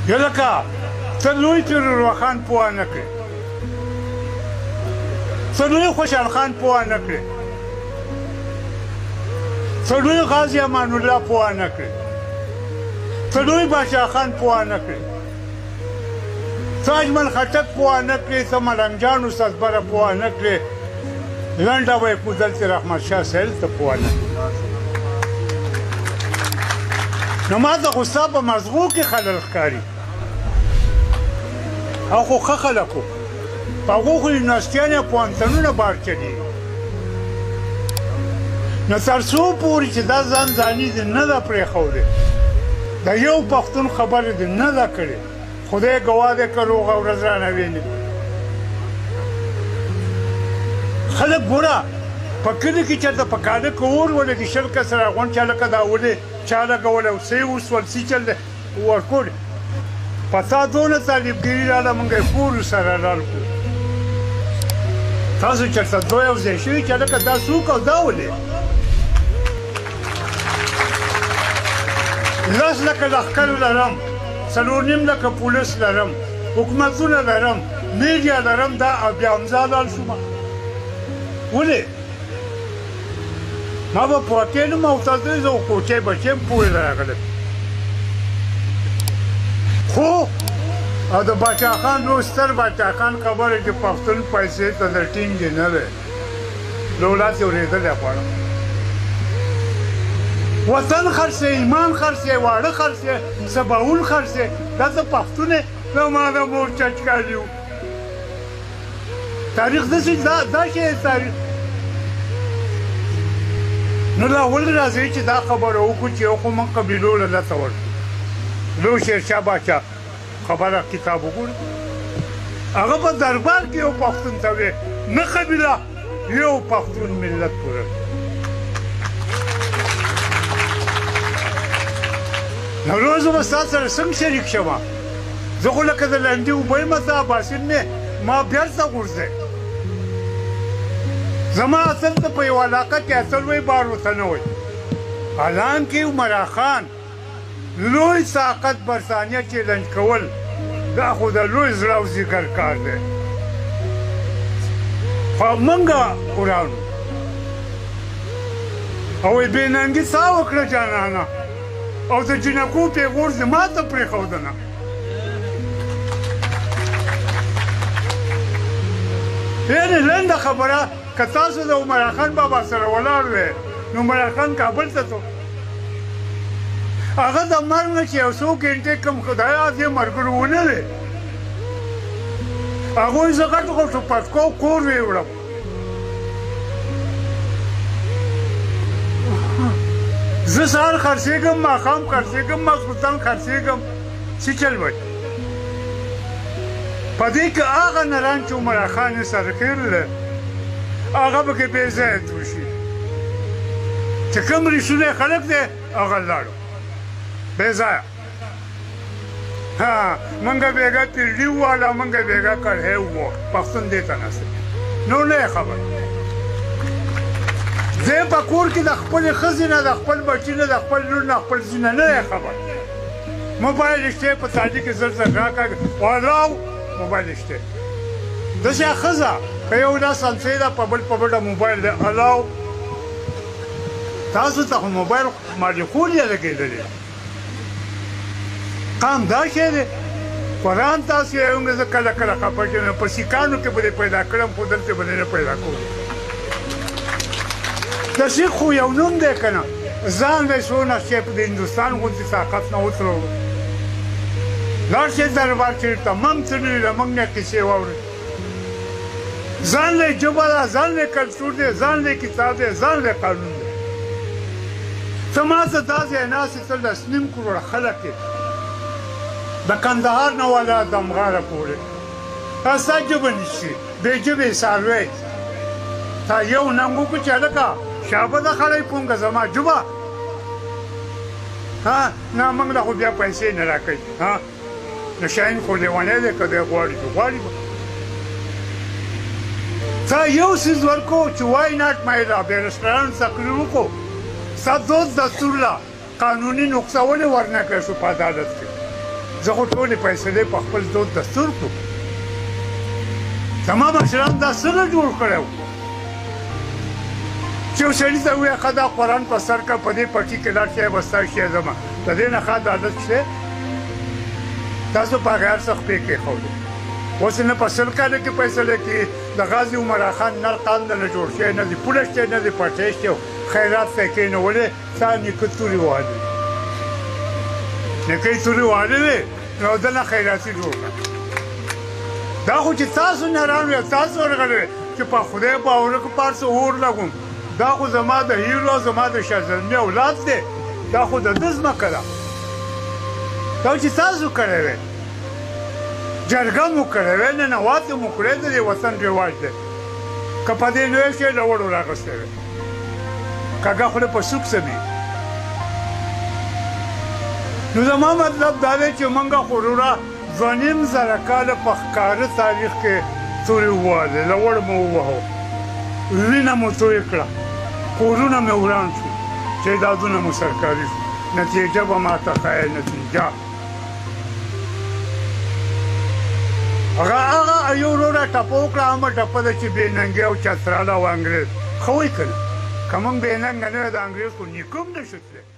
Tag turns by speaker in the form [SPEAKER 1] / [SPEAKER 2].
[SPEAKER 1] یا لکه ته لوی پیرالله پوه نه کړې ته لوی خوشحال خان پوه نه کړې ته لوی غازي امان الله پوه نه کړې ته لوی باچا خان پوه نه کړې ته اجمل خټک پوه نه کړې ته ملنګ جان استاد بره پوه نه کړې لنډه وی دلته رحمت شاه سهیل ته پوه نه کړې نو ما د غوسه په مزغو کې خلل ښکاري او خو ښه خلک وو په هغو خو یونیورسټیانې او پوهنتونونه بار چلېږي نو تر څو پورې چې دا ځان ځاني دې نه ده پرېښودې د یو پښتون خبرې دې نه ده کړې خدای ګواه دی که روغه ورځ رانه ویني خلک ګوره په کلي کې چېرته په کاله کې اور ولګي شل کسه راغونډ چا لکه دا ولې چا لګولی او څه یې وسول څه چل دی ورکوړي په تا دونه طالبګري راله موږ یې ټولو سره لال کړو تاسو چېرته دوه یو ځای شوي چې لکه دا څوک او دا ولې لس لکه لښکر لرم څلور نیم لکه پولیس لرم حکومتونه لرم میډیا لرم دا بیا همزه لال شومه ولې ما به پوهکې نه یم او تاسو زه کوټې بچې یم پورې راغلم خو او د باچا خان لوی ستر باچا خان خبره چې پښتون پیسې ته در ټینګې نه دی دولت یې اورېدلی غواړم وطن خرڅې ایمان خرڅې واړه خرڅې سباول خرڅې دا ته پښتون یې زما د مور چچکالي و تاریخ داسې دا شی تاریخ نو لا ولې راځئ چې دا خبره وکړو چې یو خو موږ قبیلو له لته ورکړو لوی شیرشاه باچا خبره کتاب وګورئ هغه په دربار کې یو پښتون ته وې نه قبیله یو پښتون ملت پوره نو روز به ستا سره څنګه شریک شمه زه خو لکه د لنډې اوبه یم ته اباسین مې ما بېرته غورځئ زما اصل ته په یو علاقه کې اصل وی بار ورته نه وی حالانکې عمرا خان لوی طاقت برطانیه چیلنج کول دا خو د لوی زړه او ځیګر کار دی خو موږ قرآن او یې بې ننګي څه وکړه جانانه او د جنکو پیغور دې ما ته پرېښودنه یعنې لنډه خبره که تاسو د عمرا خان بابا سره ولاړ وې نو عمرا خان کابل ته څو هغه د مرګ نه چې یو څو ګنټې کم خدایه دې ملګرو ونه دی هغوی زه غټ غټو پټکو کور ویې وړم زه سهار خرڅېږم ماښام خرڅېږم ماخوستن خرڅېږم څه چل وی په دې کې هغه نران چې عمرا خان یې سره کړله هغه به کې بې ځایه توی شي چې کوم ریښونه خلک دی هغه لاړو بې ځایه ها موږ بېګا پیرډي وواله موږ بېګا کړهی وو پښتون دې ته ناست نو نه یې خبر زه په کور کې د خپلې ښځې نه د خپل بچي نه د خپل لور نه خپل زوی نه یې خبر موبایل شته په تاجي کې زر زر راکړه والاو موبایل شته داسې ښځه که یو دا سمسۍ ده په بل په بله موبایل دی الاو تاسو ته خو موبایل مالیخول یې لګېدلی قام دا شی دی قرآن تاسو یې وایي زه کله کله خفه کېږم په سیکانو کې به دې پیدا کړم خو دلته به دې نه پیدا کوم د سیخ خو یو نوم دی که نه ځان دی څونه شی په د هندوستان غوندې طاقت نه وتړو لاړ شئ دربار چېرته موږ څه نه لیده موږ نه کیسې واورئ ځان له ژبه ده ځان له کلتور دی ځان له کتاب دی ځان له قانون دی ته ما ته دا ځای ناستې ته لس نیم کروړه خلک یې د کندهار نه والا دمغاره پورې تا ستا ژبه نیسي بې ژبې څاروی تا یو ننګ وکړو چې هلکه شابه ده خړی پونګه زما ژبه ها نه موږ له خو بیا پیسې نه راکوي ها نو شاهین خو لیونی دی که دی غواړي نو غواړي به تا یو څیز ورکو چې وای ناټ مایله بیا رسټورانټ تقریر وکړو ستا دوست دستور له قانوني نقصه ولې ورنه کړی شو په عدالت کې زه خو ټولې فیصلې په خپل دود دستور کړو زما مشران دا څه نه جوړ کړی و چې یو سړي ته ووایه ښه دا قرآن په سر کړه په دې پټي کې لاړ شی به ستا شی زما د دې نه ښه عادت شته تاسو په هغه هر څه خپې کېښودې اوس نه په سل کاله کې فیصله کېږي د غازي عمرا خان نر قاند نه جوړ شوی نه دي پوله شته نه دي پټی شته خیرات ته کېنولې ستا نیکه تورې وهلې نیکه یې تورې وهلې وې نو ده نه خیراتي جوړ کړه دا خو چې تاسو نران وې تاسو ورغلې چې په خدای باور وکړو په هر څه اور لګوم دا خو زما د هیرو زما د شهزلمي اولاد دی دا خو د ده ځمکه ده دا چې تاسو کړی وې جرګه مو کړی وې ننواتې مو کړی د دې وطن رواج دی که په دې لوی شی له وړو راغستی وې کږه خوله په سوک سمي نو زما مطلب دا دی چې موږ خو وروره 2.5 کاله په ښکاره تاریخ کې تورې ووهلې لوړ مو ووهو وینه مو تویې کړه کورونه مې وران شو جایدادونه مو سرکاري شو نتیجه به ماته ښایي نتیجه هغه یو وروره ټپه وکړه همه ټپه ده چې بې ننګي او چتراله او انګرېز ښه وایي که نه که موږ بې ننګه نه وی د انګرېز خو نیکه هم نه شو تللی